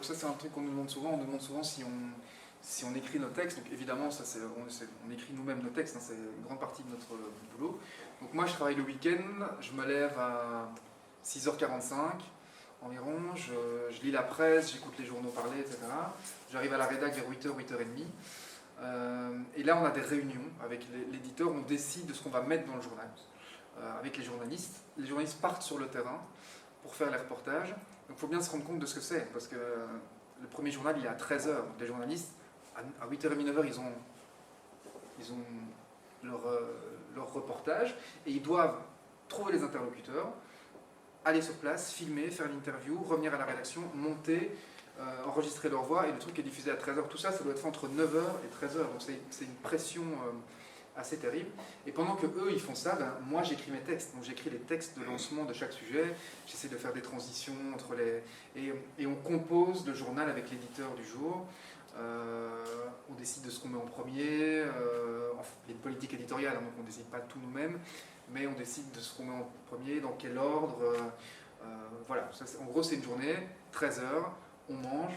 Ça c'est un truc qu'on nous demande souvent, si on écrit nos textes. Donc évidemment, on écrit nous-mêmes nos textes, hein, c'est une grande partie de notre boulot. Donc moi je travaille le week-end, je me lève à 6h45 environ, je lis la presse, j'écoute les journaux parler, etc. J'arrive à la rédac vers 8h, 8h30. Et là on a des réunions avec l'éditeur, on décide de ce qu'on va mettre dans le journal. Avec les journalistes. Les journalistes partent sur le terrain pour faire les reportages. Donc il faut bien se rendre compte de ce que c'est, parce que le premier journal il est à 13h. Donc les journalistes, à 8h30, 9h, ils ont leur reportage et ils doivent trouver les interlocuteurs, aller sur place, filmer, faire l'interview, revenir à la rédaction, monter, enregistrer leur voix, et le truc est diffusé à 13h. Tout ça, ça doit être fait entre 9h et 13h. Donc c'est une pression assez terrible. Et pendant que eux ils font ça, ben, moi j'écris mes textes. Donc j'écris les textes de lancement de chaque sujet, j'essaie de faire des transitions entre les... Et on compose le journal avec l'éditeur du jour. On décide de ce qu'on met en premier. Enfin, il y a une politique éditoriale, hein, donc on ne décide pas tout nous-mêmes, mais on décide de ce qu'on met en premier, dans quel ordre. Voilà, ça, en gros c'est une journée, 13h, on mange,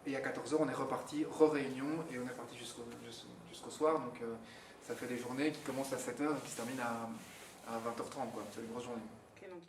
et à 14h on est reparti, re-réunion, et on est reparti jusqu'au soir. Donc ça fait des journées qui commencent à 7h et qui se terminent à 20h30, quoi. C'est une grosse journée. Okay, donc